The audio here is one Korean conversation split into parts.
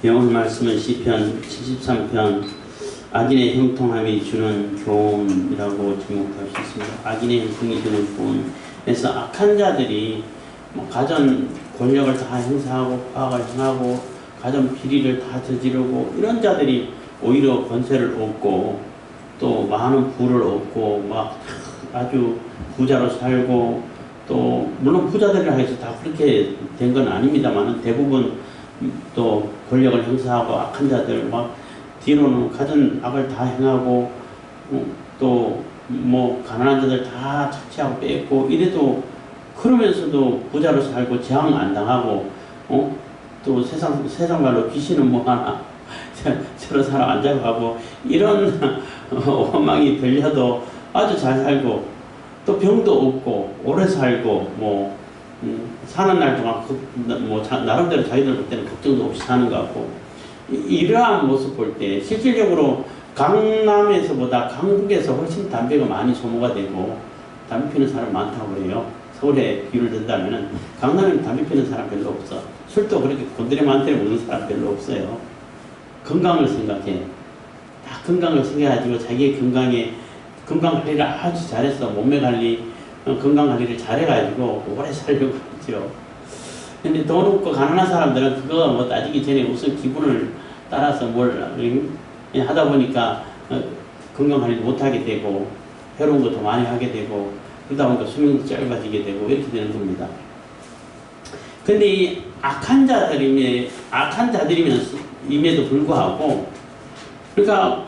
오늘 말씀은 시편 73편 악인의 형통함이 주는 교훈이라고 제목할 수 있습니다. 악인의 형통이 주는 교훈. 그래서 악한 자들이 가전 권력을 다 행사하고 파악을 행하고 가전 비리를 다 저지르고 이런 자들이 오히려 권세를 얻고 또 많은 부를 얻고 막 아주 부자로 살고 또 물론 부자들이라 해서 다 그렇게 된 건 아닙니다만 대부분 또 권력을 행사하고 악한 자들 막 뒤로는 가진 악을 다 행하고 또 뭐 가난한 자들 다 착취하고 뺏고 이래도 그러면서도 부자로 살고 재앙 안 당하고 또 세상 말로 귀신은 뭐 하나 저런 사람 안 잡아가고 이런 원망이 들려도 아주 잘 살고 또 병도 없고 오래 살고 뭐 사는 날 동안 나름대로 자기들 볼 때는 걱정도 없이 사는 것 같고 이러한 모습 볼 때 실질적으로 강남에서보다 강북에서 훨씬 담배가 많이 소모가 되고 담배 피는 사람 많다고 해요. 서울에 비유를 든다면은 강남에는 담배 피는 사람 별로 없어. 술도 그렇게 곤드레 많대로 먹는 사람 별로 없어요. 건강을 생각해. 다 건강을 생각해가지고 자기의 건강 관리를 아주 잘해서 몸매 관리, 건강 관리를 잘해가지고 오래 살려고 하죠. 근데 돈 없고 가난한 사람들은 그거 뭐 따지기 전에 우선 기분을 따라서 뭘 하다 보니까 건강 관리 못하게 되고 해로운 것도 많이 하게 되고 그러다 보니까 수명도 짧아지게 되고 이렇게 되는 겁니다. 근데 이 악한 자들임에도 불구하고 그러니까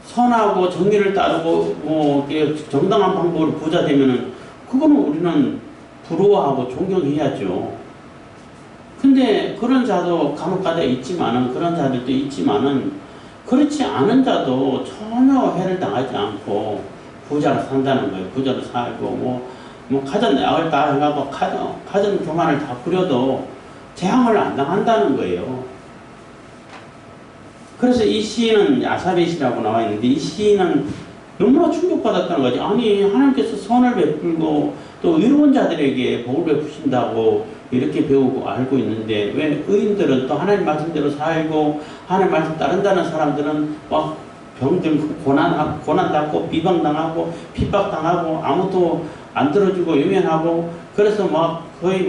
선하고 정의를 따르고 뭐 정당한 방법으로 부자 되면은 그거는 우리는 부러워하고 존경해야죠. 근데 그런 자도 간혹가다 있지만은 그런 자들도 있지만은 그렇지 않은 자도 전혀 해를 당하지 않고 부자로 산다는 거예요. 부자로 살고 뭐 가전 약을 다 해가고 가전 교만을 다 부려도 재앙을 안 당한다는 거예요. 그래서 이 시인은 아사베 시라고 나와 있는데 이 시인은 너무나 충격받았다는 거지. 아니 하나님께서 선을 베풀고 또 의로운 자들에게 복을 베푸신다고 이렇게 배우고 알고 있는데 왜 의인들은 또 하나님 말씀대로 살고 하나님 말씀 따른다는 사람들은 막 병들고 고난받고 비방당하고 핍박당하고 아무도 안 들어주고 외면하고 그래서 막 거의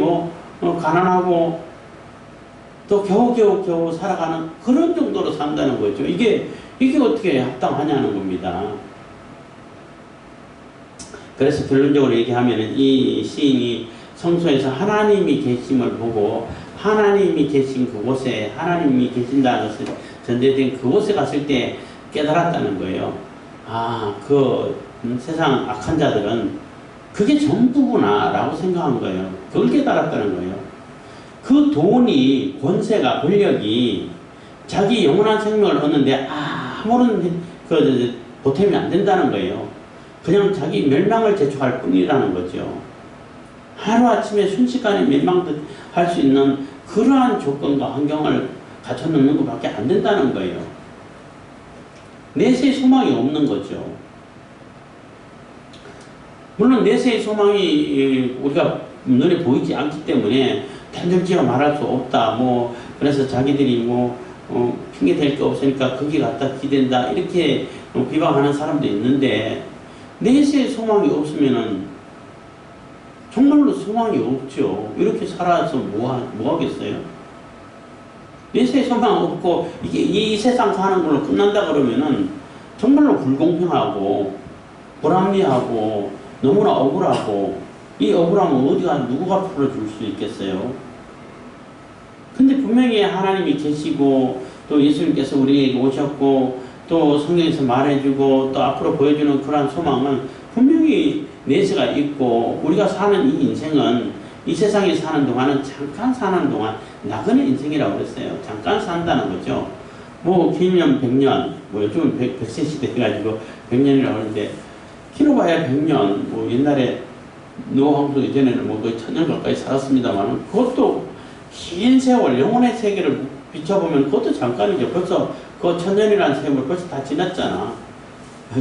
가난하고 또 겨우 살아가는 그런 정도로 산다는 거죠. 이게 어떻게 합당하냐는 겁니다. 그래서 결론적으로 얘기하면 이 시인이 성소에서 하나님이 계심을 보고 하나님이 계신 그곳에 하나님이 계신다는 것을 전제된 그곳에 갔을 때 깨달았다는 거예요. 세상 악한 자들은 그게 전부구나 라고 생각한 거예요. 그걸 깨달았다는 거예요. 그 돈이 권세가 권력이 자기 영원한 생명을 얻는데 아무런 보탬이 안 된다는 거예요. 그냥 자기 멸망을 재촉할 뿐이라는 거죠. 하루아침에 순식간에 멸망할 수 있는 그러한 조건과 환경을 갖춰놓는 것밖에 안 된다는 거예요. 내세의 소망이 없는 거죠. 물론 내세의 소망이 우리가 눈에 보이지 않기 때문에 단정지어 말할 수 없다. 그래서 자기들이 핑계 댈 게 없으니까 거기 갔다 기댄다. 이렇게 비방하는 사람도 있는데 내세의 소망이 없으면은 정말로 소망이 없죠. 이렇게 살아서 뭐 하겠어요? 내세의 소망 없고 이 세상 사는 걸로 끝난다 그러면은 정말로 불공평하고 불합리하고 너무나 억울하고 이 억울함은 누구가 풀어줄 수 있겠어요? 근데 분명히 하나님이 계시고 또 예수님께서 우리에게 오셨고 또 성경에서 말해주고 또 앞으로 보여주는 그러한 소망은 분명히 내세가 있고 우리가 사는 이 인생은 이 세상에 사는 동안은 잠깐 사는 동안 나그네 인생이라고 그랬어요. 잠깐 산다는 거죠. 길면 100년, 요즘은 100세 시대 해가지고 100년이라고 하는데 길어봐야 100년, 옛날에 노아왕도 이전에는 거의 1000년 가까이 살았습니다만 그것도 긴 세월, 영혼의 세계를 비춰보면 그것도 잠깐이죠. 벌써 그 1000년이라는 세월 벌써 다 지났잖아.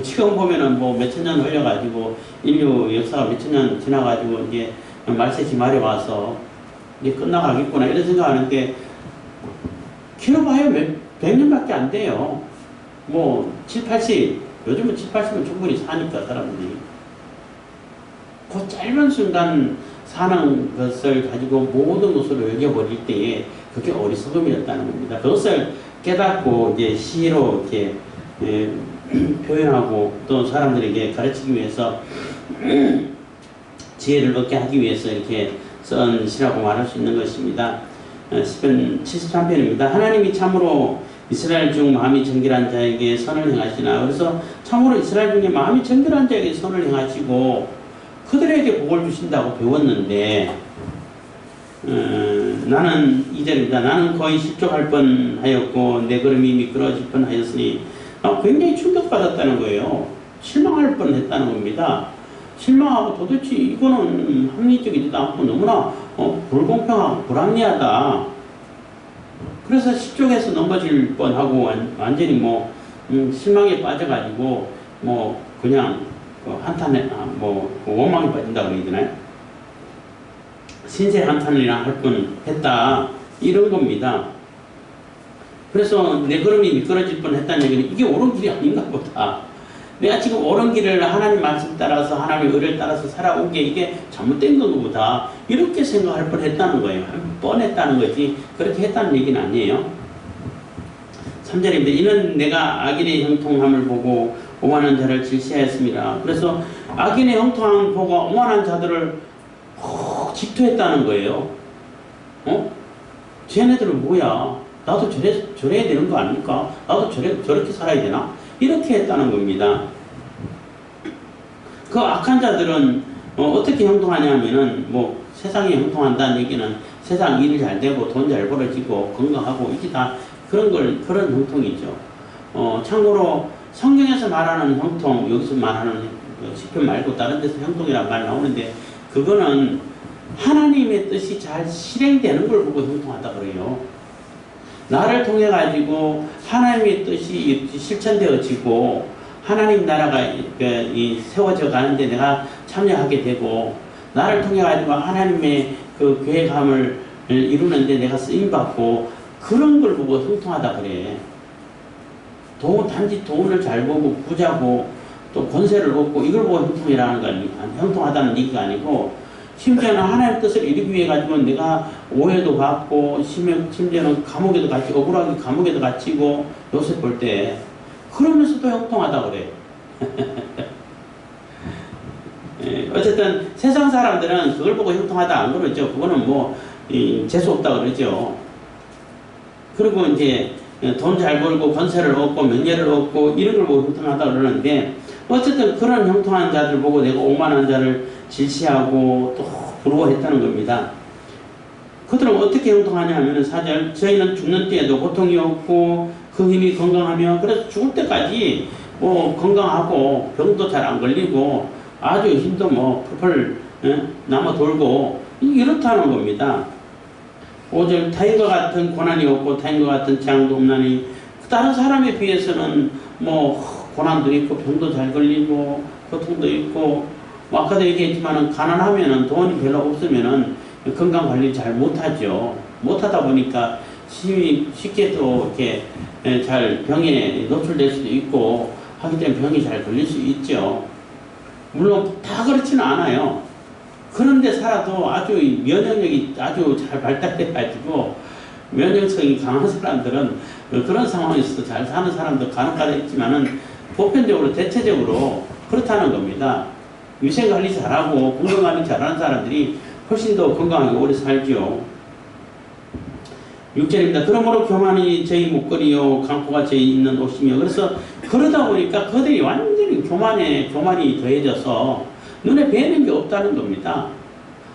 지금 보면은 몇천 년 흘려가지고 인류 역사가 몇천 년 지나가지고 이제 말세시 말에 와서 이제 끝나가겠구나 이런 생각하는데 길어봐야 100년밖에 안 돼요. 뭐 7, 80, 요즘은 7, 80은 충분히 사니까 사람들이. 그 짧은 순간 사는 것을 가지고 모든 것으로 여겨버릴 때에 그게 어리석음이었다는 겁니다. 그것을 깨닫고 이제 시로 이렇게 표현하고 또 사람들에게 가르치기 위해서 지혜를 얻게 하기 위해서 이렇게 쓴 시라고 말할 수 있는 것입니다. 시편 73편입니다. 하나님이 참으로 이스라엘 중 마음이 정결한 자에게 선을 행하시나. 그래서 참으로 이스라엘 중에 마음이 정결한 자에게 선을 행하시고 그들에게 복을 주신다고 배웠는데 나는 2절입니다. 나는 거의 실족할 뻔하였고 내 걸음이 미끄러질 뻔하였으니 굉장히 충격받았다는 거예요. 실망할 뻔했다는 겁니다. 실망하고 도대체 이거는 합리적이지도 않고 너무나 불공평하고 불합리하다. 그래서 실족해서 넘어질 뻔하고 완전히 뭐 실망에 빠져가지고 뭐 그냥 한탄에 원망에 빠진다고 해야 되나요? 신세 한탄이나 할 뻔했다 이런 겁니다. 그래서 내 걸음이 미끄러질 뻔했다는 얘기는 이게 옳은 길이 아닌가 보다. 내가 지금 옳은 길을 하나님 말씀 따라서 하나님의 의를 따라서 살아온 게 이게 잘못된 것보다 이렇게 생각할 뻔했다는 거예요. 뻔했다는 거지 그렇게 했다는 얘기는 아니에요. 3절입니다. 이는 내가 악인의 형통함을 보고 오만한 자를 질시하였습니다. 그래서 악인의 형통함을 보고 오만한 자들을 질투했다는 거예요. 쟤네들은 뭐야? 나도 저래야 되는 거 아닙니까? 나도 저렇게 살아야 되나? 이렇게 했다는 겁니다. 그 악한 자들은 어떻게 형통하냐면은 뭐 세상에 형통한다는 얘기는 세상 일이 잘 되고 돈 잘 벌어지고 건강하고 이게 다 그런 형통이죠. 참고로 성경에서 말하는 형통, 여기서 말하는 시편 말고 다른 데서 형통이란 말 나오는데 그거는 하나님의 뜻이 잘 실행되는 걸 보고 형통하다 그래요. 나를 통해 가지고 하나님의 뜻이 실천되어지고 하나님 나라가 세워져 가는데 내가 참여하게 되고 나를 통해 가지고 하나님의 그 계획함을 이루는데 내가 쓰임받고 그런 걸 보고 형통하다 그래. 단지 돈을 잘 벌고 부자고 또 권세를 얻고 이걸 보고 형통이라는 건 형통하다는 얘기가 아니고 심지어는 하나님의 뜻을 이루기 위해 가지고 내가 오해도 받고 심지어는 감옥에도 갇히고 억울하게 감옥에도 갇히고 요셉 볼 때 그러면서도 형통하다 그래. 어쨌든 세상 사람들은 그걸 보고 형통하다 안 그러죠. 그거는 뭐 재수 없다 그러죠. 그리고 이제 돈 잘 벌고 권세를 얻고 명예를 얻고 이런 걸 보고 형통하다 그러는데 어쨌든 그런 형통한 자들 보고 내가 오만한 자를 질시하고 또 부러워했다는 겁니다. 그들은 어떻게 형통하냐 하면 4절 저희는 죽는 때에도 고통이 없고 그 힘이 건강하며 그래서 죽을 때까지 뭐 건강하고 병도 잘 안 걸리고 아주 힘도 뭐 펄펄 남아 돌고 이렇다는 겁니다. 5절 타인과 같은 고난이 없고 타인과 같은 재앙도 없나니 다른 사람에 비해서는 뭐 고난도 있고 병도 잘 걸리고 고통도 있고 뭐 아까도 얘기했지만은 가난하면은 돈이 별로 없으면은 건강 관리 잘 못하죠. 못하다 보니까 쉽게 또 이렇게 잘 병에 노출될 수도 있고 하기 때문에 병이 잘 걸릴 수 있죠. 물론 다 그렇지는 않아요. 그런데 살아도 아주 면역력이 아주 잘 발달돼가지고 면역성이 강한 사람들은 그런 상황에서도 잘 사는 사람도 간혹가다 있지만은 보편적으로 대체적으로 그렇다는 겁니다. 위생관리 잘하고 건강관리 잘하는 사람들이 훨씬 더 건강하게 오래 살죠. 6절입니다. 그러므로 교만이 저희 목걸이요 강포가 저희 있는 옷이며 그래서 그러다 보니까 그들이 완전히 교만이 더해져서 눈에 뵈는 게 없다는 겁니다.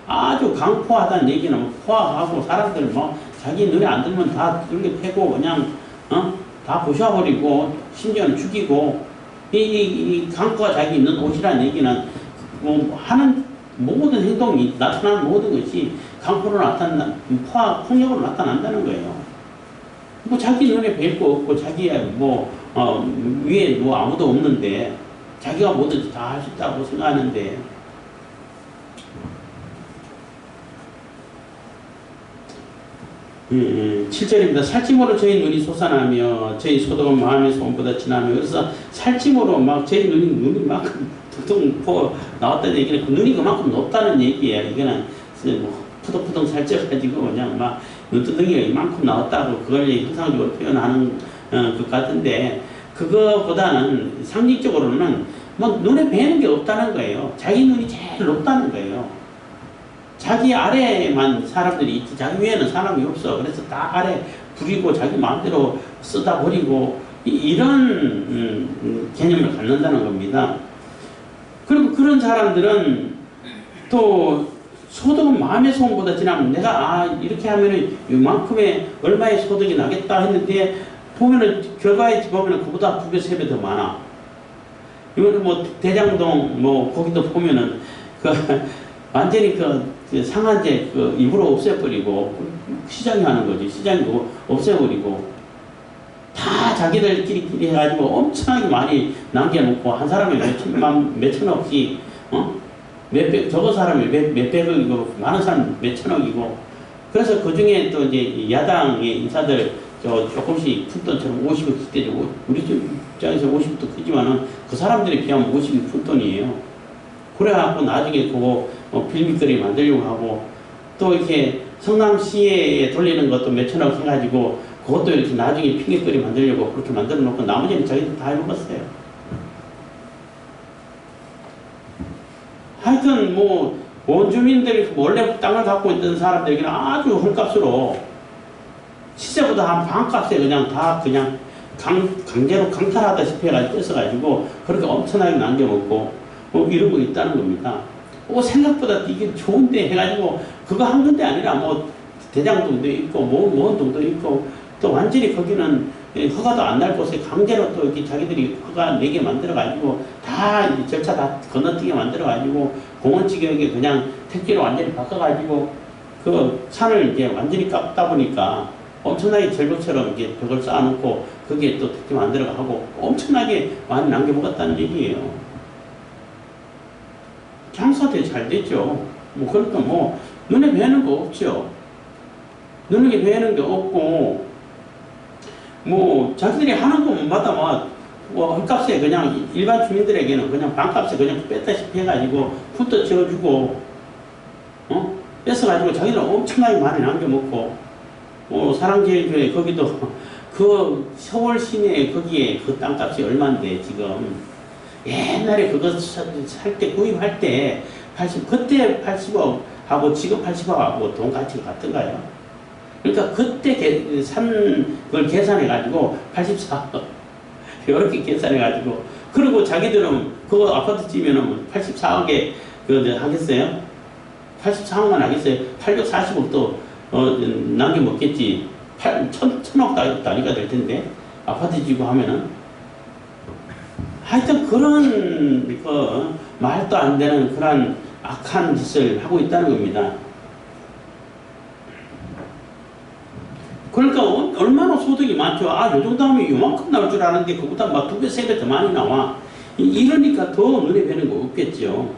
아주 강포하다는 얘기는 포하고 사람들 뭐 자기 눈에 안 들면 다 그렇게 패고 그냥 다 부셔버리고 심지어는 죽이고 이 강포가 자기 있는 옷이라는 얘기는 뭐 하는 모든 행동이 나타나는 모든 것이 강포로 폭력으로 나타난다는 거예요. 뭐 자기 눈에 뵐 거 없고 자기야 위에 뭐 아무도 없는데 자기가 뭐든지 다 할 수 있다고 생각하는데 7절입니다. 살찜으로 저희 눈이 솟아나며 저희 소득은 마음의 소원보다 진하며 그래서 살찜으로 막 저희 눈이 막 퉁퉁 부어 나왔다는 얘기는 그 눈이 그만큼 높다는 얘기예요. 이거는 뭐 푸덕푸덕 살쪄가지고 그냥 막 눈두덩이가 이만큼 나왔다고 그걸 형상적으로 표현하는 것 같은데 그거보다는 상징적으로는 뭐 눈에 뵈는 게 없다는 거예요. 자기 눈이 제일 높다는 거예요. 자기 아래에만 사람들이 있지 자기 위에는 사람이 없어. 그래서 다 아래 부리고 자기 마음대로 쓰다 버리고 이런 개념을 갖는다는 겁니다. 그리고 그런 사람들은 또 소득은 마음의 소원보다 지나면 내가 이렇게 하면은 이만큼의 얼마의 소득이 나겠다 했는데 보면은 결과에 보면은 그보다 2배, 3배 더 많아. 이거는 뭐 대장동 뭐 거기도 보면은 그 완전히 그 상한제 그 입으로 없애버리고 시장이 하는 거지. 시장이고 없애버리고 다 자기들끼리 해가지고 엄청나게 많이 남겨놓고 한 사람이 몇천억씩 몇백 저거 사람이 몇백억이고 많은 사람 몇천억이고 그래서 그 중에 또 이제 야당의 인사들 조금씩 푼돈처럼 50억 떼주고 우리 입장에서 50도 크지만은 그 사람들에 비하면 50이 푼돈이에요. 그래갖고 나중에 그거 빌미거리 만들려고 하고 또 이렇게 성남시에 돌리는 것도 몇천억 해가지고 그것도 이렇게 나중에 핑계거리 만들려고 그렇게 만들어 놓고 나머지는 자기들 다 해먹었어요. 하여튼 뭐 원주민들이 원래 땅을 갖고 있던 사람들에게는 아주 헐값으로 시세보다 한 반값에 그냥 다 그냥 강제로 강탈하다시피 해가지고 뺏어가지고 그렇게 엄청나게 남겨먹고 이러고 있다는 겁니다. 생각보다 이게 좋은데 해가지고 그거 한 군데 아니라 뭐 대장동도 있고 뭐동도 있고 또 완전히 거기는 허가도 안 날 곳에 강제로 또 이렇게 자기들이 허가 내게 만들어가지고 다 절차 다 건너뛰게 만들어가지고 공원지경에 그냥 택지로 완전히 바꿔가지고 그 산을 이제 완전히 깎다 보니까 엄청나게 절벽처럼 이렇게 벽을 쌓아놓고 거기에 또 택지 만들어가고 엄청나게 많이 남겨먹었다는 얘기예요. 장사도 잘 됐죠. 뭐 그러니까 뭐 눈에 뵈는 거 없죠. 눈에 뵈는 게 없고 뭐 자기들이 하는 것마다 뭐 헐값에 그냥 일반 주민들에게는 그냥 반값에 그냥 뺐다시피 해가지고 훗도 지어주고 뺏어가지고 자기들은 엄청나게 많이 남겨먹고 사랑제일교회 거기도 그 서울 시내 거기에 그 땅값이 얼마인데 지금 옛날에 그거 살 때 구입할 때 그때 80억 하고 지금 80억 하고 돈 가치가 같은가요? 그러니까 그때 산 걸 계산해 가지고 84억 이렇게 계산해 가지고 그리고 자기들은 그거 아파트 지면은 84억에 하겠어요? 84억만 하겠어요? 840억도 남겨 먹겠지. 1000억 단위가 될 텐데 아파트 지고 하면은 하여튼 그런 말도 안 되는 그런 악한 짓을 하고 있다는 겁니다. 그러니까 얼마나 소득이 많죠. 요 정도 하면 요만큼 나올 줄 아는데 그보다 막 2배, 3배 더 많이 나와. 이러니까 더 눈에 뵈는 거 없겠죠.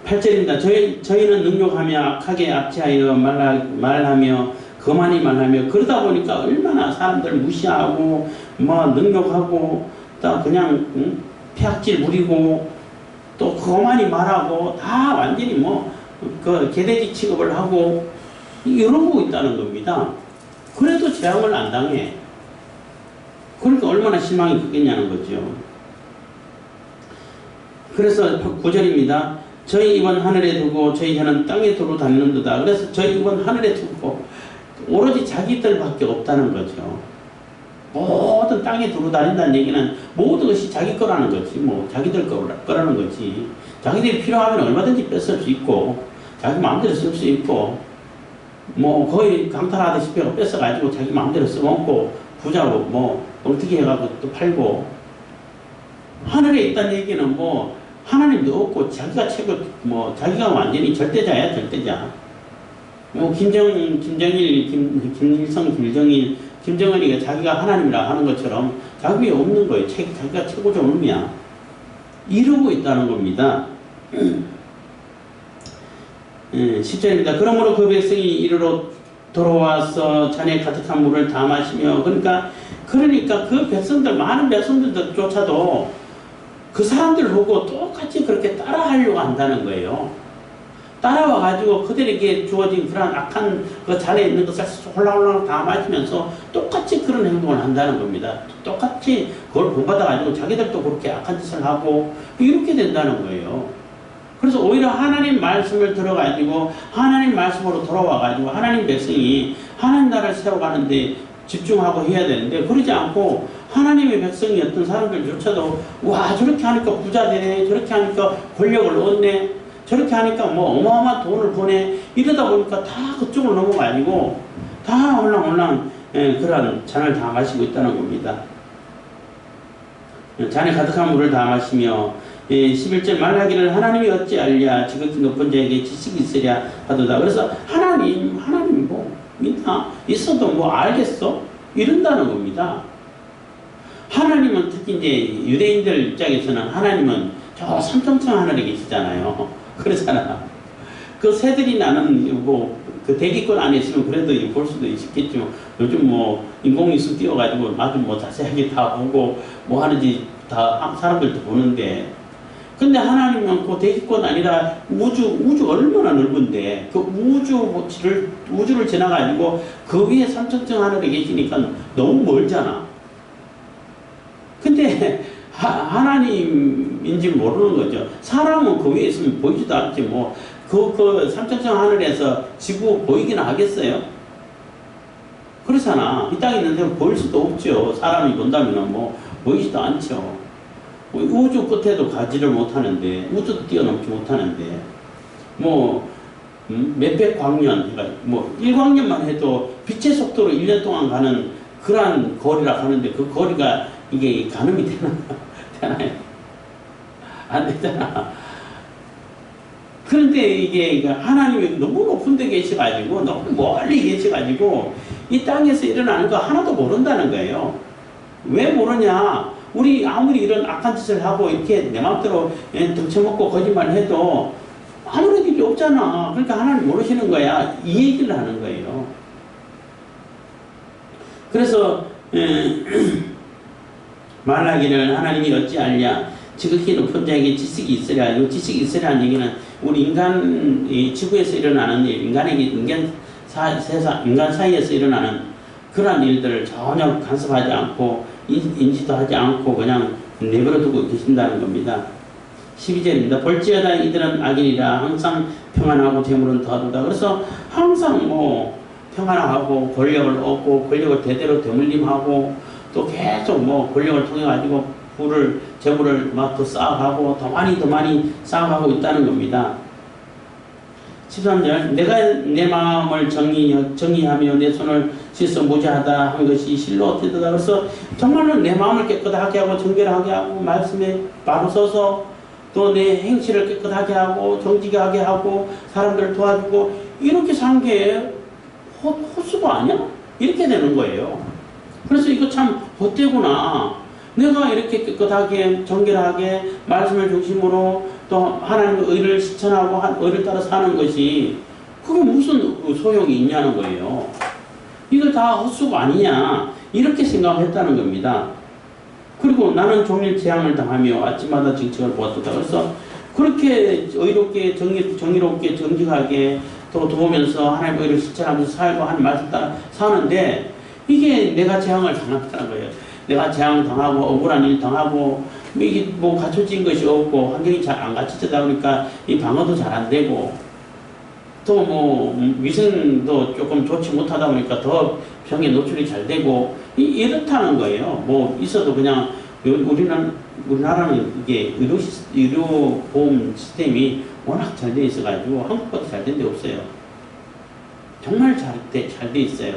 8절입니다. 저희는 능욕하며 악하게 압제하여 말하며 거만히 말하며 그러다 보니까 얼마나 사람들 무시하고 능욕하고 또 그냥 폐악질 부리고 또 거만히 말하고 다 완전히 그 개돼지 취급을 하고 이러고 있다는 겁니다. 그래도 재앙을 안 당해. 그러니까 얼마나 실망이 크겠냐는 거죠. 그래서 9절입니다. 저희 입은 하늘에 두고 저희 혀는 땅에 두루 다니는도다. 그래서 저희 입은 하늘에 두고 오로지 자기들밖에 없다는 거죠. 모든 땅에 두루 다닌다는 얘기는 모든 것이 자기 거라는 거지. 자기들 거라는 거지. 자기들이 필요하면 얼마든지 뺏을 수 있고 자기 마음대로 쓸 수 있고 거의 강탈하다시피 뺏어가지고 자기 마음대로 써먹고 부자고 어떻게 해가지고 또 팔고 하늘에 있다는 얘기는 하나님도 없고 자기가 최고 자기가 완전히 절대자야 절대자. 김정일, 김일성, 김정일, 김정은이가 자기가 하나님이라 하는 것처럼 자기 위에 없는 거예요. 자기가 최고조 놈이야. 이러고 있다는 겁니다. 10절입니다. 그러므로 그 백성이 이르러 돌아와서 잔에 가득한 물을 다 마시며 그러니까 그 백성들 많은 백성들조차도 그 사람들 보고 똑같이 그렇게 따라하려고 한다는 거예요. 따라와 가지고 그들에게 주어진 그런 악한 그 잔에 있는 것을 홀랑홀랑 다 마시면서 똑같이 그런 행동을 한다는 겁니다. 똑같이 그걸 본받아 가지고 자기들도 그렇게 악한 짓을 하고 이렇게 된다는 거예요. 그래서 오히려 하나님 말씀을 들어가지고 하나님 말씀으로 돌아와가지고 하나님 백성이 하나님 나라를 세워가는데 집중하고 해야 되는데 그러지 않고 하나님의 백성이었던 사람들조차도 와 저렇게 하니까 부자 되네, 저렇게 하니까 권력을 얻네, 저렇게 하니까 뭐 어마어마한 돈을 버네, 이러다 보니까 다 그쪽으로 넘어가지고 다 홀랑홀랑 그런 잔을 다 마시고 있다는 겁니다. 잔에 가득한 물을 다 마시며 11절 말하기를 하나님이 어찌 알랴 지극히 높은 자에게 지식이 있으랴 하도다. 그래서 하나님 뭐 믿나 있어도 뭐 알겠어 이런다는 겁니다. 하나님은 특히 이제 유대인들 입장에서는 하나님은 저 삼천청 하늘에 계시잖아요. 그렇잖아. 그 새들이 나는 뭐 그 대기권 안에 있으면 그래도 볼 수도 있겠지만 요즘 뭐 인공위성 띄워가지고 아주 뭐 자세하게 다 보고 뭐 하는지 다 사람들도 보는데, 근데 하나님은 그 대기권 아니라 우주 얼마나 넓은데 그 우주를 지나가지고 그 위에 삼천청 하늘에 계시니까 너무 멀잖아. 근데 하나님인지 모르는 거죠. 사람은 그 위에 있으면 보이지도 않지 뭐 그 삼천청 하늘에서 지구 보이긴 하겠어요? 그렇잖아. 이 땅에 있는데 보일 수도 없죠. 사람이 본다면 뭐 보이지도 않죠. 우주 끝에도 가지를 못하는데 우주도 뛰어넘지 못하는데 뭐 몇백 광년, 그러니까 뭐 1광년만 해도 빛의 속도로 1년 동안 가는 그러한 거리라 하는데 그 거리가 이게 가늠이 되나요? 안 되잖아. 그런데 이게 하나님이 너무 높은 데 계셔가지고 너무 멀리 계셔가지고 이 땅에서 일어나는 거 하나도 모른다는 거예요. 왜 모르냐? 우리 아무리 이런 악한 짓을 하고 이렇게 내 마음대로 덩쳐먹고 거짓말 해도 아무런 일이 없잖아. 그러니까 하나님 모르시는 거야. 이 얘기를 하는 거예요. 그래서 말하기를 하나님이 어찌 알랴 지극히 높은 자에게 지식이 있으랴. 이 지식이 있으랴는 얘기는 우리 이 지구에서 일어나는 일, 인간 사이에서 일어나는 그러한 일들을 전혀 간섭하지 않고 인지도 하지 않고 그냥 내버려 두고 계신다는 겁니다. 12절입니다. 볼지어다 이들은 악인이라 항상 평안하고 재물은 더하도다. 그래서 항상 뭐 평안하고 권력을 얻고 권력을 대대로 되물림하고 또 계속 뭐 권력을 통해 가지고 재물을 막 더 쌓아가고 더 많이 쌓아가고 있다는 겁니다. 13절 내가 내 마음을 정의하며 내 손을 씻어 무죄하다 한 것이 실로 어떻게다. 그래서 정말로 내 마음을 깨끗하게 하고 정결하게 하고 말씀에 바로 서서 또 내 행실을 깨끗하게 하고 정직하게 하고 사람들을 도와주고 이렇게 산 게 헛수고 아니야? 이렇게 되는 거예요. 그래서 이거 참 헛되구나. 내가 이렇게 깨끗하게 정결하게 말씀을 중심으로 또 하나님의 의를 실천하고 의를 따라 사는 것이 그게 무슨 소용이 있냐는 거예요. 이거 다 헛수고 아니냐 이렇게 생각했다는 겁니다. 그리고 나는 종일 재앙을 당하며 아침마다 징책을 보았다. 그래서 그렇게 의롭게 정의롭게 정직하게 또 도우면서 하나님의 의를 실천하면서 살고 하는 말씀 따라 사는데 이게 내가 재앙을 당한다는 거예요. 내가 재앙 당하고 억울한 일 당하고 이게 뭐 갖춰진 것이 없고 환경이 잘 안 갖춰지다 보니까 이 방어도 잘 안 되고 또 뭐 위생도 조금 좋지 못하다 보니까 더 병에 노출이 잘 되고 이렇다는 거예요. 뭐 있어도 그냥 우리나라는 이게 의료보험 시스템이 워낙 잘 돼 있어가지고 한국보다 잘 된 데 없어요. 정말 잘 돼 있어요.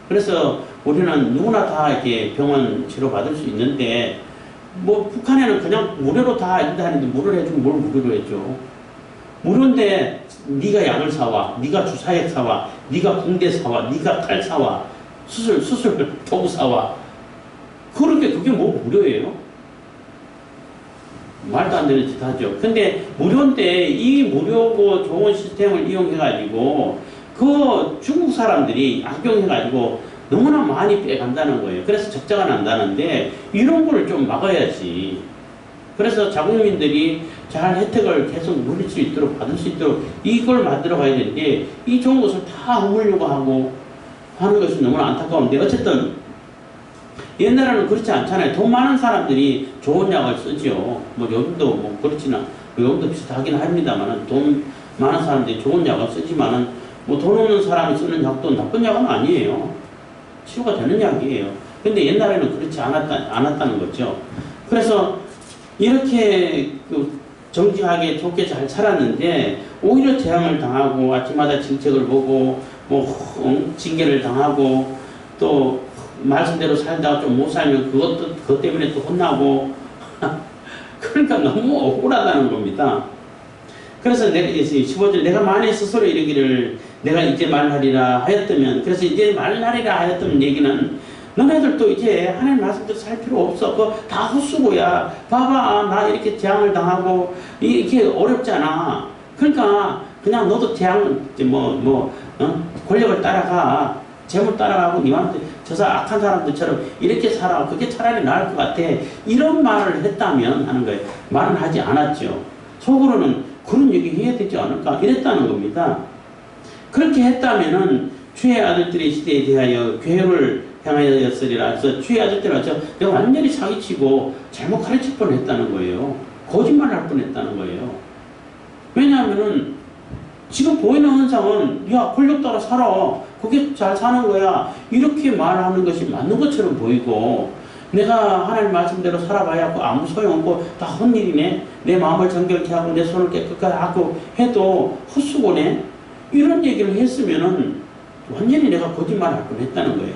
그래서 우리는 누구나 다 이렇게 병원 치료 받을 수 있는데 뭐 북한에는 그냥 무료로 다 해준다는데 무료로 해주면 뭘 무료로 해줘. 무료인데 네가 약을 사와, 네가 주사약 사와, 네가 붕대 사와, 네가 칼 사와, 수술 도구 사와. 그게 뭐 무료예요? 말도 안 되는 짓 하죠. 근데 무료인데 이 무료고 좋은 시스템을 이용해가지고 그 중국 사람들이 악용해가지고 너무나 많이 빼간다는 거예요. 그래서 적자가 난다는데 이런 거를 좀 막아야지. 그래서 자국민들이 잘 혜택을 계속 누릴 수 있도록 받을 수 있도록 이걸 만들어 가야 되는데 이 좋은 것을 다 허물려고 하고 하는 것이 너무나 안타까운데 어쨌든 옛날에는 그렇지 않잖아요. 돈 많은 사람들이 좋은 약을 쓰죠. 뭐 요즘도 뭐 그렇지는 요즘도 비슷하긴 합니다만은 돈 많은 사람들이 좋은 약을 쓰지만은 뭐 돈 없는 사람이 쓰는 약도 나쁜 약은 아니에요. 치료가 되는 약이에요. 근데 옛날에는 그렇지 않았다는 거죠. 그래서 이렇게 그 정직하게 좋게 잘 살았는데 오히려 재앙을 당하고 아침마다 정책을 보고 뭐 징계를 당하고 또 말씀대로 살다가 좀 못 살면 그것 때문에 또 혼나고 그러니까 너무 억울하다는 겁니다. 그래서 내가 15절 내가 만일 스스로 이르기를 내가 이제 말하리라 하였다면 그래서 이제 말하리라 하였다면 얘기는 너네들도 이제 하나님 말씀대로 살 필요 없어. 그거 다 헛수고야. 봐봐 나 이렇게 재앙을 당하고 이게 어렵잖아. 그러니까 그냥 너도 재앙 권력을 따라가. 재물 따라가고 니한테 저 악한 사람들처럼 이렇게 살아. 그게 차라리 나을 것 같아. 이런 말을 했다면 하는 거예요. 말은 하지 않았죠. 속으로는 그런 얘기 해야 되지 않을까 이랬다는 겁니다. 그렇게 했다면은 주의 아들들의 시대에 대하여 교회를 향하였으리라 해서 주의 아들들은 내가 완전히 사기치고 잘못 가르칠 뻔했다는 거예요. 거짓말할 뻔했다는 거예요. 왜냐하면은 지금 보이는 현상은 야 권력 따라 살아. 그게 잘 사는 거야. 이렇게 말하는 것이 맞는 것처럼 보이고 내가 하나님 말씀대로 살아봐야 아무 소용없고 다 헛일이네. 내 마음을 정결케 하고 내 손을 깨끗하게 하고 해도 헛수고네. 이런 얘기를 했으면은 완전히 내가 거짓말할 뻔했다는 거예요.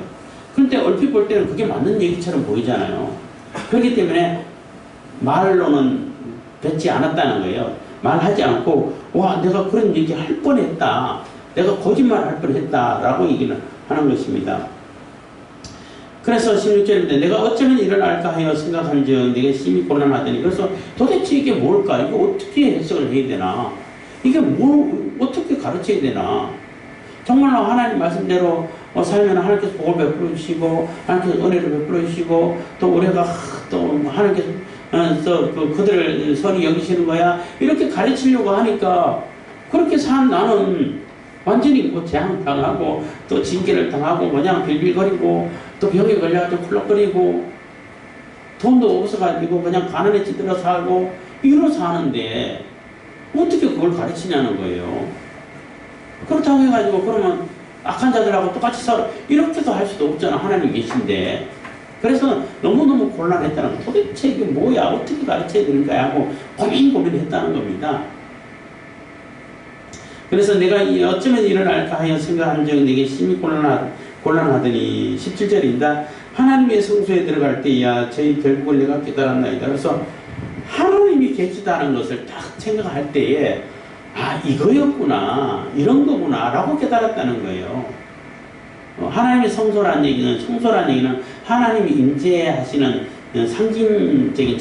그런데 얼핏 볼 때는 그게 맞는 얘기처럼 보이잖아요. 그렇기 때문에 말로는 뱉지 않았다는 거예요. 말하지 않고 와 내가 그런 얘기 할 뻔했다. 내가 거짓말 할 뻔했다 라고 얘기를 하는 것입니다. 그래서 16절인데 내가 어쩌면 일어날까 하여 생각한즉 내가 심히 곤란하더니 그래서 도대체 이게 뭘까? 이거 어떻게 해석을 해야 되나? 이게 뭘 어떻게 가르쳐야 되나? 정말로 하나님 말씀대로 살면 하나님께서 복을 베풀어 주시고 하나님께서 은혜를 베풀어 주시고 또 우리가 또 하나님께서 그들을 선히 여기시는 거야 이렇게 가르치려고 하니까 그렇게 산 나는 완전히 뭐 재앙 당하고 또 징계를 당하고 그냥 빌빌거리고 또 병에 걸려가지고 콜록거리고 돈도 없어가지고 그냥 가난에 찌들어 살고 이러 사는데 어떻게 그걸 가르치냐는 거예요. 그렇다고 해가지고 그러면 악한 자들하고 똑같이 살아 이렇게도 할 수도 없잖아. 하나님 계신데. 그래서 너무너무 곤란했다는 거. 도대체 이게 뭐야 어떻게 가르쳐야 되는 거야 하고 고민했다는 겁니다. 그래서 내가 어쩌면 일어날까 하여 생각한즉 내게 심히 곤란하더니 17절입니다. 하나님의 성소에 들어갈 때야 저희 결국을 내가 깨달았나이다. 그래서 하나님이 계시다는 것을 딱 생각할 때에 아 이거였구나 이런 거구나 라고 깨달았다는 거예요. 하나님의 성소라는 얘기는 성소라는 얘기는 하나님이 임재하시는 상징적인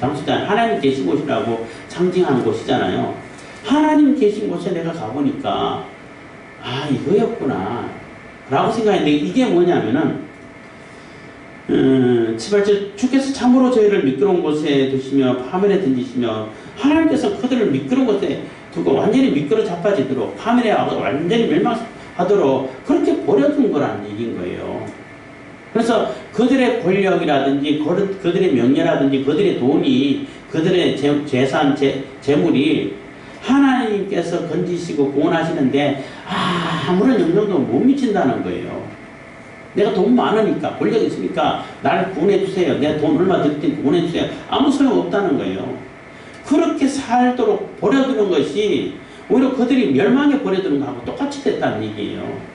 장소잖아요. 하나님 계신 곳이라고 상징하는 곳이잖아요. 하나님 계신 곳에 내가 가보니까 아 이거였구나 라고 생각했는데 이게 뭐냐면은 18절 주께서 참으로 저희를 미끄러운 곳에 두시며 파멸에 던지시며 하나님께서 그들을 미끄러운 곳에 두고 완전히 미끄러 자빠지도록 파멸에 완전히 멸망하도록 그렇게 버려둔 거라는 얘기인 거예요. 그래서 그들의 권력이라든지 그들의 명예라든지 그들의 돈이 그들의 재산, 재물이 하나님께서 건지시고 구원하시는데 아무런 영향도 못 미친다는 거예요. 내가 돈 많으니까 권력 있으니까 나를 구원해 주세요. 내가 돈 얼마 들 테니 구원해 주세요. 아무 소용 없다는 거예요. 그렇게 살도록 버려두는 것이 오히려 그들이 멸망에 버려두는 것하고 똑같이 됐다는 얘기예요.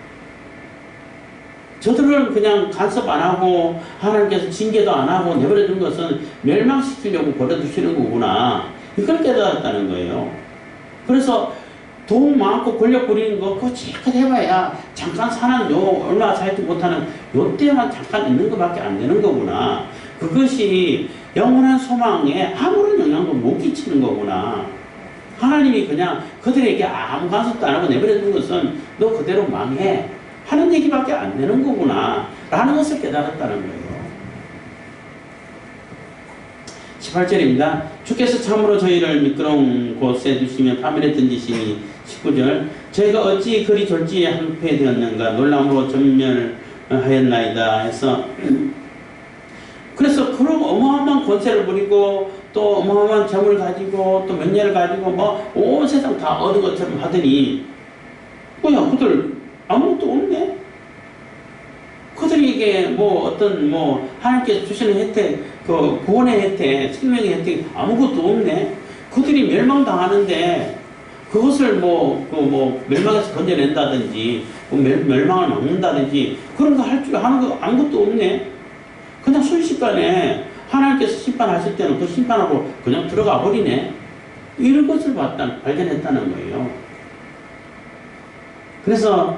저들을 그냥 간섭 안 하고 하나님께서 징계도 안 하고 내버려두는 것은 멸망시키려고 버려두시는 거구나. 이걸 깨달았다는 거예요. 그래서 돈 많고 권력 부리는 거 그거 지껏 해봐야 잠깐 사는 얼마 살지 못하는 요때만 잠깐 있는 것밖에 안 되는 거구나. 그것이 영원한 소망에 아무런 영향도 못 끼치는 거구나. 하나님이 그냥 그들에게 아무 간섭도 안 하고 내버려 둔 것은 너 그대로 망해 하는 얘기밖에 안 되는 거구나 라는 것을 깨달았다는 거예요. 18절입니다. 주께서 참으로 저희를 미끄러운 곳에 두시며 파멸에 던지시니 19절 저희가 어찌 그리 졸지에 항폐되었는가 놀람으로 전멸하였나이다 해서 그래서 그런 어마어마한 권세를 부리고 또 어마어마한 점을 가지고 또 명예를 가지고 뭐 온 세상 다 얻은 것처럼 하더니 뭐야 그들 아무것도 없네. 그들에게 뭐 어떤 뭐 하나님께서 주시는 혜택 그 구원의 혜택 생명의 혜택 아무것도 없네. 그들이 멸망당하는데 그것을 뭐 멸망에서 건져낸다든지 뭐 멸망을 막는다든지 그런 거 할 줄 하는 거 아무것도 없네. 그냥 순식간에 하나님께서 심판하실 때는 그 심판하고 그냥 들어가 버리네. 이런 것을 발견했다는 거예요. 그래서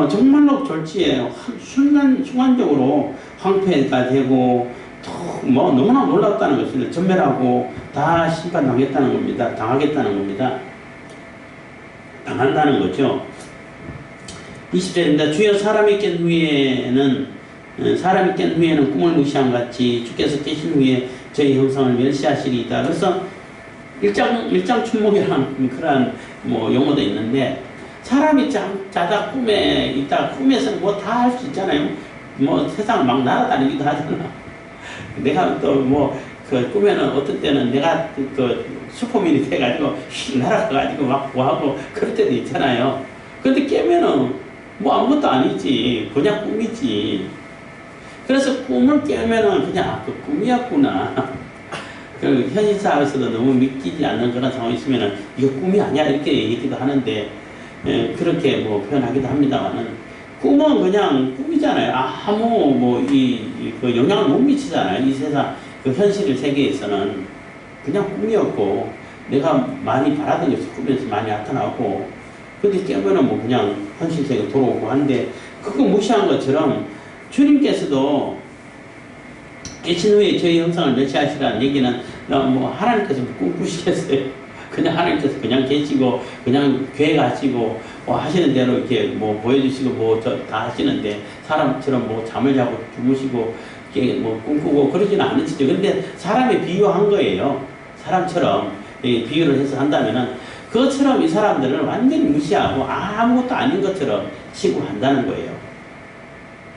정말로 졸지에 순간적으로 황폐가 되고 뭐 너무나 놀랍다는 것입니다. 전멸하고 다 심판당했다는 겁니다. 당하겠다는 겁니다. 당한다는 거죠. 20절입니다. 주여 사람이 깬 후에는 꿈을 무시한 같이 주께서 깨신 후에 저희 형상을 멸시하시리이다. 그래서 일장춘몽이라는 그런 뭐 용어도 있는데 사람이 자다 꿈에 있다 꿈에서 뭐 다 할 수 있잖아요. 뭐 세상을 막 날아다니기도 하잖아. 내가 또 뭐 그 꿈에는 어떤 때는 내가 그 슈퍼맨이 돼가지고 휙 날아가가지고 막 뭐하고 그럴 때도 있잖아요. 근데 깨면은 뭐 아무것도 아니지. 그냥 꿈이지. 그래서 꿈을 깨면은 그냥 그 꿈이었구나. 그 현실사회에서도 너무 믿기지 않는 그런 상황이 있으면은 이거 꿈이 아니야 이렇게 얘기도 하는데 그렇게 뭐 표현하기도 합니다만은 꿈은 그냥 꿈이잖아요. 아무 그 영향을 못 미치잖아요. 이 세상 그 현실 세계에서는 그냥 꿈이었고 내가 많이 바라던 것이 꿈에서 많이 나타나고 근데 깨면은 뭐 그냥 현실 세계 돌아오고 하는데 그거 무시한 것처럼 주님께서도 깨신 후에 저희 형상을 멸시하시라는 얘기는 뭐 하나님께서 꿈꾸시겠어요. 그냥 하나님께서 그냥 계시고 그냥 계획하시고 뭐 하시는 대로 이렇게 뭐 보여주시고 뭐 다 하시는데 사람처럼 뭐 잠을 자고 주무시고 뭐 꿈꾸고 그러지는 않으시죠. 근데 사람이 비유한 거예요. 사람처럼 비유를 해서 한다면은 그것처럼 이 사람들을 완전히 무시하고 아무것도 아닌 것처럼 취급한다는 거예요.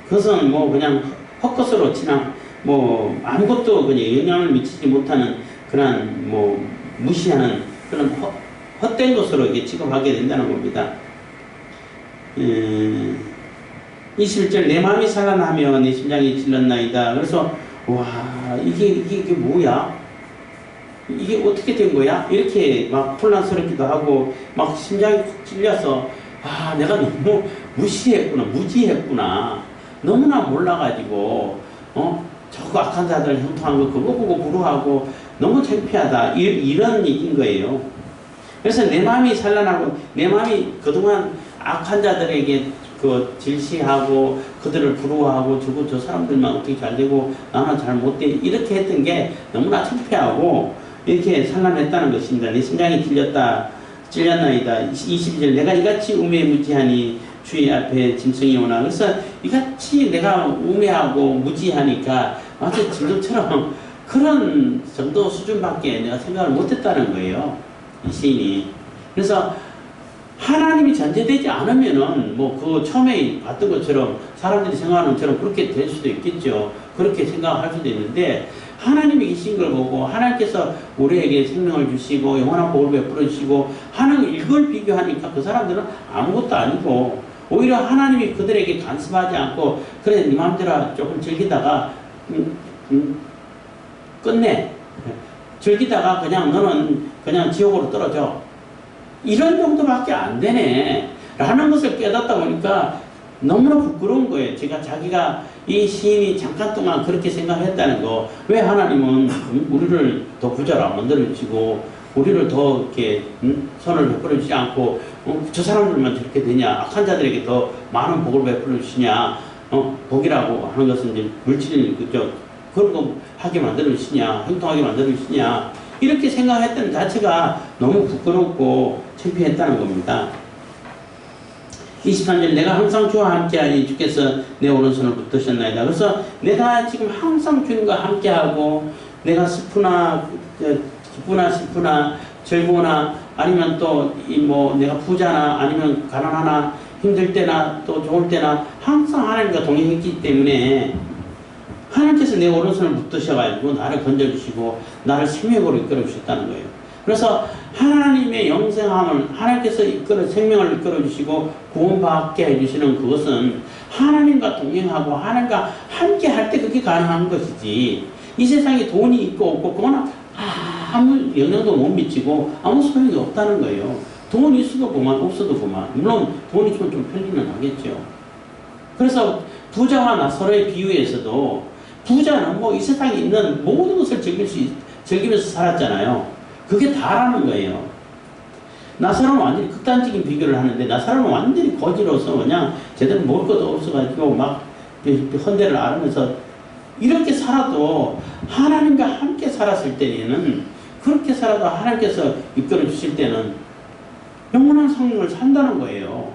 그것은 뭐 그냥 헛것으로 지나 뭐 아무것도 그냥 영향을 미치지 못하는 그런 뭐 무시하는 그런 헛된 것으로 이게 취급하게 된다는 겁니다. 21절 내 마음이 살아나며 내 심장이 찔렀나이다. 그래서 와 이게 뭐야? 이게 어떻게 된 거야? 이렇게 막 혼란스럽기도 하고 막 심장이 쿡 찔려서 아 내가 너무 무지했구나. 너무나 몰라가지고 저거 악한 자들 형통한 거 그거 보고 부러워하고 너무 창피하다 이런 얘기인 거예요. 그래서 내 마음이 산란하고 내 마음이 그동안 악한 자들에게 그 질시하고 그들을 부러워하고 저 사람들만 어떻게 잘 되고 나는 잘 못돼 이렇게 했던 게 너무나 창피하고 이렇게 산란했다는 것입니다. 내 심장이 찔렸나이다. 22절 내가 이같이 우매무지하니 주의 앞에 짐승이 오나. 그래서 이같이 내가 우매하고 무지하니까 마치 짐승처럼 그런 정도 수준밖에 내가 생각을 못했다는 거예요. 이 시인이. 그래서 하나님이 전제되지 않으면은 뭐 그 처음에 봤던 것처럼 사람들이 생각하는 것처럼 그렇게 될 수도 있겠죠. 그렇게 생각할 수도 있는데 하나님이 계신 걸 보고 하나님께서 우리에게 생명을 주시고 영원한 복을 베풀어 주시고 하는 이걸 비교하니까 그 사람들은 아무것도 아니고 오히려 하나님이 그들에게 간섭하지 않고 그래 네 마음대로 조금 즐기다가 끝내. 즐기다가 그냥 너는 그냥 지옥으로 떨어져. 이런 정도밖에 안 되네. 라는 것을 깨닫다 보니까 너무나 부끄러운 거예요. 자기가 이 시인이 잠깐 동안 그렇게 생각했다는 거. 왜 하나님은 우리를 더 부자로 만들어주시고 우리를 더 이렇게 선을 베풀어 주지 않고 저 사람들만 저렇게 되냐. 악한 자들에게 더 많은 복을 베풀어 주시냐. 복이라고 하는 것은 이제 물질을 그런 거 하게 만들어 주시냐. 행동하게 만들어 주시냐. 이렇게 생각했던 자체가 너무 부끄럽고 창피했다는 겁니다. 23절 내가 항상 주와 함께하니 주께서 내 오른손을 붙드셨나이다. 그래서 내가 지금 항상 주님과 함께하고 내가 슬프나 기쁘나 슬프나 즐거우나 아니면 또 내가 부자나 아니면 가난하나 힘들 때나 또 좋을 때나 항상 하나님과 동행했기 때문에 하나님께서 내 오른손을 붙드셔가지고 나를 건져주시고 나를 생명으로 이끌어 주셨다는 거예요. 그래서 하나님의 영생함을 하나님께서 생명을 이끌어 주시고 구원받게 해주시는 그것은 하나님과 동행하고 하나님과 함께 할 때 그게 가능한 것이지, 이 세상에 돈이 있고 없고 그거는 아무 영향도 못 미치고 아무 소용이 없다는 거예요. 돈이 있어도 그만 없어도 그만. 물론 돈이 있으면 좀 편리는 하겠죠. 그래서 부자와 나사로의 비유에서도 부자는 이 세상에 있는 모든 것을 즐기면서 살았잖아요. 그게 다라는 거예요. 나사로는 완전히 극단적인 비교를 하는데, 나사로는 완전히 거지로서 그냥 제대로 먹을 것도 없어가지고 막 헌대를 앓으면서 이렇게 살아도 하나님과 함께 살았을 때에는, 그렇게 살아도 하나님께서 이끌어 주실 때는 영원한 생명을 산다는 거예요.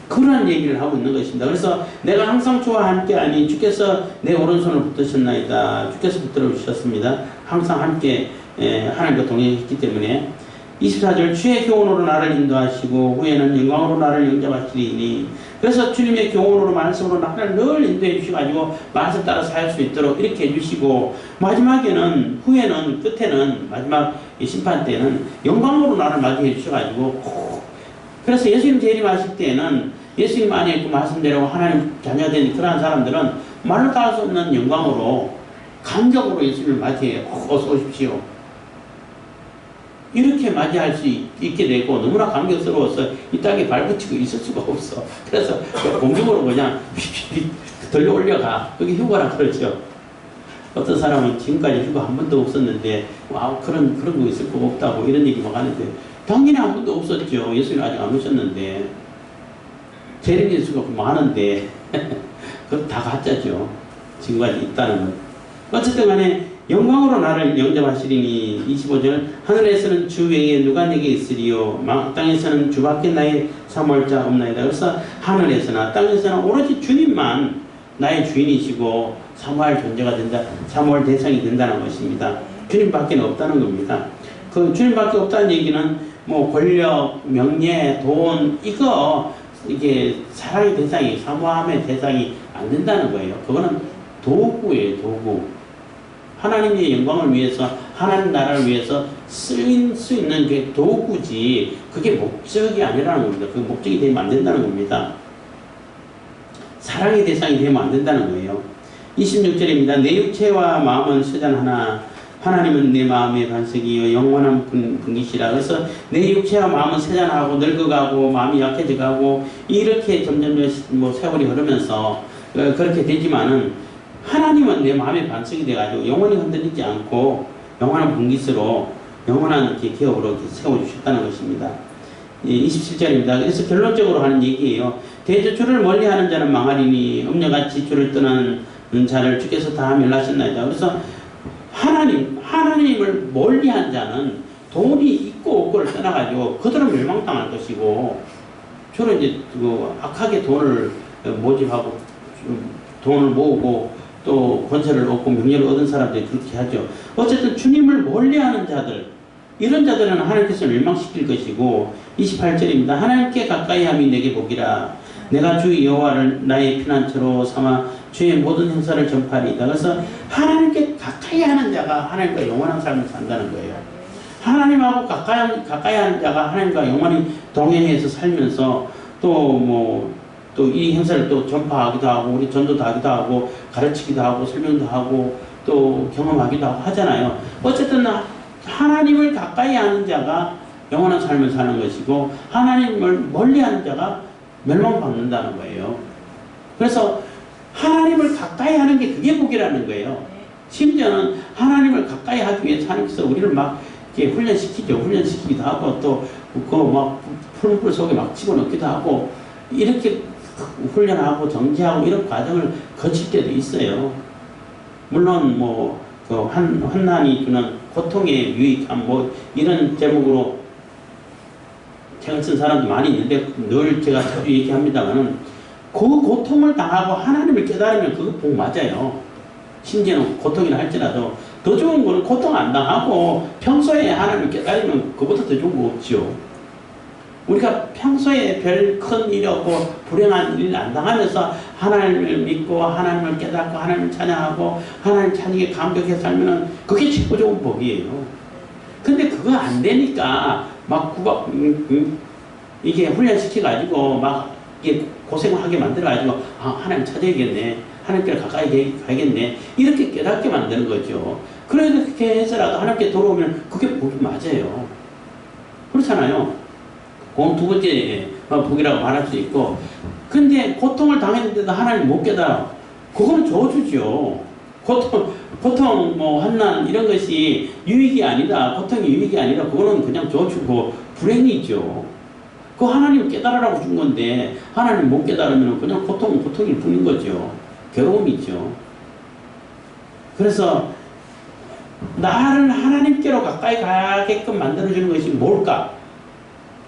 그런 얘기를 하고 있는 것입니다. 그래서 내가 항상 주와 함께하니 주께서 내 오른손을 붙드셨나이다. 주께서 붙들어 주셨습니다. 항상 함께 하나님과 동행했기 때문에. 24절 주의 교훈으로 나를 인도하시고 후에는 영광으로 나를 영접하시리니. 그래서 주님의 교훈으로 말씀으로 나를 늘 인도해 주셔가지고 말씀 따라 살 수 있도록 이렇게 해주시고, 마지막에는 후에는 끝에는 마지막 심판 때는 영광으로 나를 맞이해 주셔가지고, 그래서 예수님 재림하실 때에는 예수님 안에 그 말씀대로 하나님 자녀된 그러한 사람들은 말로 다 할 수 없는 영광으로 감격으로 예수님을 맞이해요. 어서 오십시오. 이렇게 맞이할 수 있게 되고 너무나 감격스러워서 이 땅에 발붙이고 있을 수가 없어. 그래서 공중으로 그냥 돌려 올려가. 그게 휴가라 그러죠. 어떤 사람은 지금까지 휴가 한 번도 없었는데 그런 거 있을 거 없다고 이런 얘기 막 하는데, 당연히 한 번도 없었죠. 예수님 아직 안 오셨는데. 재림 예수가 많은데 그거 다 가짜죠. 지금까지 있다는 건. 어쨌든 간에 영광으로 나를 영접하시리니. 25절 하늘에서는 주 외에 누가 내게 있으리요, 땅에서는 주밖에 나의 사모할 자 없나이다. 그래서 하늘에서나 땅에서나 오로지 주님만 나의 주인이시고 사모할 존재가 된다, 사모할 대상이 된다는 것입니다. 주님밖에 없다는 겁니다. 그 주님밖에 없다는 얘기는 권력, 명예, 돈 이게 사랑의 대상이, 사모함의 대상이 안 된다는 거예요. 그거는 도구예요, 도구. 하나님의 영광을 위해서, 하나님 나라를 위해서 쓰일 수 있는 게 도구지, 그게 목적이 아니라는 겁니다. 그 목적이 되면 안 된다는 겁니다. 사랑의 대상이 되면 안 된다는 거예요. 26절입니다. 내 육체와 마음은 서전하나 하나님은 내 마음의 반석이요 영원한 분기시라. 그래서 내 육체와 마음은 세잔하고 늙어가고 마음이 약해져가고 이렇게 점점 세월이 흐르면서 그렇게 되지만은, 하나님은 내 마음의 반석이 돼가지고 영원히 흔들리지 않고 영원한 분깃으로 영원한 기업으로 이렇게 세워주셨다는 것입니다. 27절입니다. 그래서 결론적으로 하는 얘기예요. 대저 주를 멀리하는 자는 망하리니 음녀같이 주를 떠나는 자를 주께서 다 멸하셨나이다. 그래서 하나님을 멀리한 자는 돈이 있고 없고를 떠나가지고 그들은 멸망당할 것이고, 주로 이제 악하게 돈을 모집하고 돈을 모으고 또 권세를 얻고 명예를 얻은 사람들이 그렇게 하죠. 어쨌든 주님을 멀리하는 자들, 이런 자들은 하나님께서 멸망시킬 것이고, 28절입니다. 하나님께 가까이함이 내게 복이라. 내가 주 여호와를 나의 피난처로 삼아 주의 모든 행사를 전파하리이다. 그래서 하나님께 가까이하는 자가 하나님과 영원한 삶을 산다는 거예요. 하나님하고 가까이하는 자가 하나님과 영원히 동행해서 살면서 또 이 행사를 또 전파하기도 하고, 우리 전도도 하기도 하고, 가르치기도 하고, 설명도 하고, 또 경험하기도 하고 하잖아요. 어쨌든 하나님을 가까이 하는 자가 영원한 삶을 사는 것이고, 하나님을 멀리 하는 자가 멸망받는다는 거예요. 그래서 하나님을 가까이 하는 게 그게 복이라는 거예요. 심지어는 하나님을 가까이 하기 위해서 하나님께서 우리를 막 이렇게 훈련시키기도 하고, 또 풀물 속에 막 집어넣기도 하고, 이렇게 훈련하고 정지하고 이런 과정을 거칠 때도 있어요. 물론 그 환난이 주는 고통의 유익함 뭐 이런 제목으로 책을 쓴 사람도 많이 있는데 늘 제가 자주 얘기합니다만은 그 고통을 당하고 하나님을 깨달으면 그거 복 맞아요. 심지어는 고통이라 할지라도 더 좋은 거는 고통 안 당하고 평소에 하나님을 깨달으면 그보다 더 좋은 거 없죠. 우리가 평소에 별 큰 일이 없고 불행한 일 안 당하면서 하나님을 믿고 하나님을 깨닫고 하나님을 찬양하고 하나님 찬양에 감격해 살면은 그게 최고 좋은 복이에요. 근데 그거 안 되니까 막 이게 훈련시켜가지고 막 이게 고생을 하게 만들어가지고 하나님 찾아야겠네. 하나님께 가까이 가야겠네. 이렇게 깨닫게 만드는 거죠. 그렇게 해서라도 하나님께 돌아오면 그게 복이 맞아요. 그렇잖아요. 그건 두 번째 복이라고 말할 수 있고, 근데 고통을 당했는데도 하나님 못 깨달아. 그건 저주죠. 고통, 뭐, 환난, 이런 것이 유익이 아니다. 고통이 유익이 아니라 그거는 그냥 저주고 불행이죠. 그 하나님 깨달으라고 준 건데, 하나님 못 깨달으면 그냥 고통일 뿐인 거죠. 괴로움이죠. 그래서, 나를 하나님께로 가까이 가게끔 만들어주는 것이 뭘까?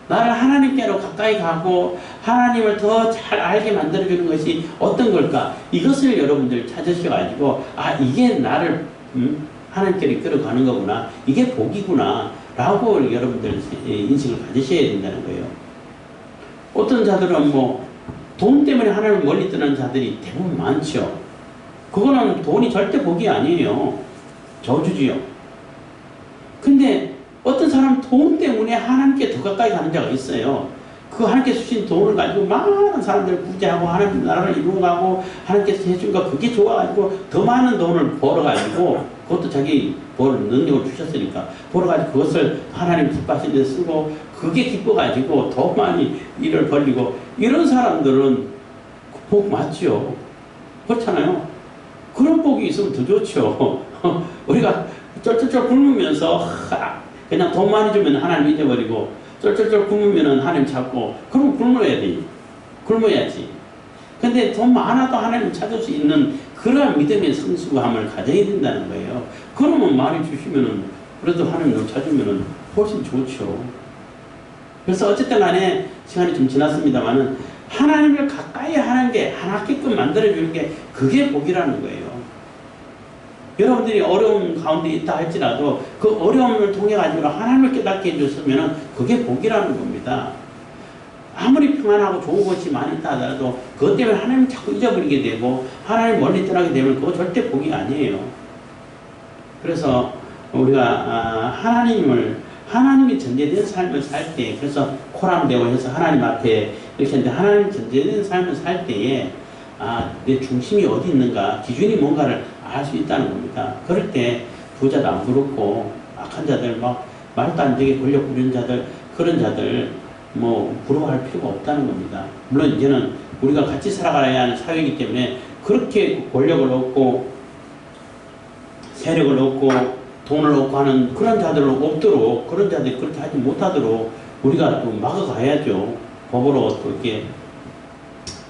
나를 하나님께로 가까이 가고 하나님을 더 잘 알게 만들어주는 것이 어떤 걸까? 이것을 여러분들 찾으셔가지고 이게 나를 하나님께로 이끌어가는 거구나. 이게 복이구나. 라고 여러분들 인식을 가지셔야 된다는 거예요. 어떤 자들은 뭐 돈 때문에 하나님을 멀리 떠나는 자들이 대부분 많죠. 그거는 돈이 절대 복이 아니에요. 저주지요. 근데 어떤 사람은 돈 때문에 하나님께 더 가까이 가는 자가 있어요. 그 하나님께서 주신 돈을 가지고 많은 사람들을 부자하고 하나님 나라를 이루어가고 하나님께서 해준 거 그게 좋아가지고 더 많은 돈을 벌어가지고 그것도 자기 벌 능력을 주셨으니까 벌어가지고 그것을 하나님 기뻐하시는 데 쓰고 그게 기뻐가지고 더 많이 일을 벌리고 이런 사람들은 복 맞죠. 그렇잖아요. 그런 복이 있으면 더 좋죠. 우리가 쩔쩔쩔 굶으면서 그냥 돈 많이 주면 하나님 잊어버리고 쩔쩔쩔 굶으면 하나님 찾고 그럼 굶어야 돼. 굶어야지. 근데 돈 많아도 하나님 찾을 수 있는 그러한 믿음의 성숙함을 가져야 된다는 거예요. 그러면 많이 주시면은 그래도 하나님을 찾으면은 훨씬 좋죠. 그래서 어쨌든 간에 시간이 좀 지났습니다만은 하나님을 가까이 하는 게 하나게끔 만들어주는 게 그게 복이라는 거예요. 여러분들이 어려움 가운데 있다 할지라도 그 어려움을 통해 가지고 하나님을 깨닫게 해줬으면 그게 복이라는 겁니다. 아무리 평안하고 좋은 것이 많이 있다 하더라도 그것 때문에 하나님을 자꾸 잊어버리게 되고 하나님 멀리 떠나게 되면 그거 절대 복이 아니에요. 그래서 우리가 하나님이 전제된 삶을 살 때, 그래서 코람되고 해서 하나님 앞에 이렇게 했는데 하나님 전제된 삶을 살 때에 내 중심이 어디 있는가, 기준이 뭔가를 알 수 있다는 겁니다. 그럴 때 부자도 안 부럽고 악한 자들 막 말도 안 되게 권력 부리는 자들 그런 자들 뭐 부러워할 필요가 없다는 겁니다. 물론 이제는 우리가 같이 살아가야 하는 사회이기 때문에 그렇게 권력을 얻고 세력을 얻고 돈을 얻고 하는 그런 자들 없도록 그런 자들이 그렇게 하지 못하도록 우리가 또 막아가야죠. 법으로 또 이렇게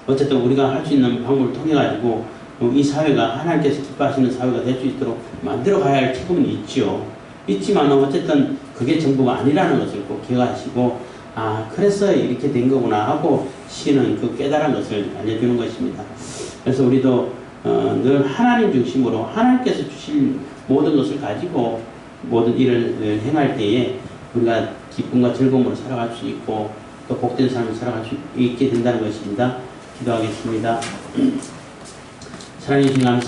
어쨌든 우리가 할 수 있는 방법을 통해 가지고 이 사회가 하나님께서 기뻐하시는 사회가 될 수 있도록 만들어 가야 할 책임은 있죠. 있지만 어쨌든 그게 전부가 아니라는 것을 꼭 기억하시고 그래서 이렇게 된 거구나 하고 시는 그 깨달은 것을 알려주는 것입니다. 그래서 우리도 늘 하나님 중심으로 하나님께서 주실 모든 것을 가지고 모든 일을 행할 때에 우리가 기쁨과 즐거움으로 살아갈 수 있고 또 복된 삶을 살아갈 수 있게 된다는 것입니다. 기도하겠습니다. 사랑해 주신 감사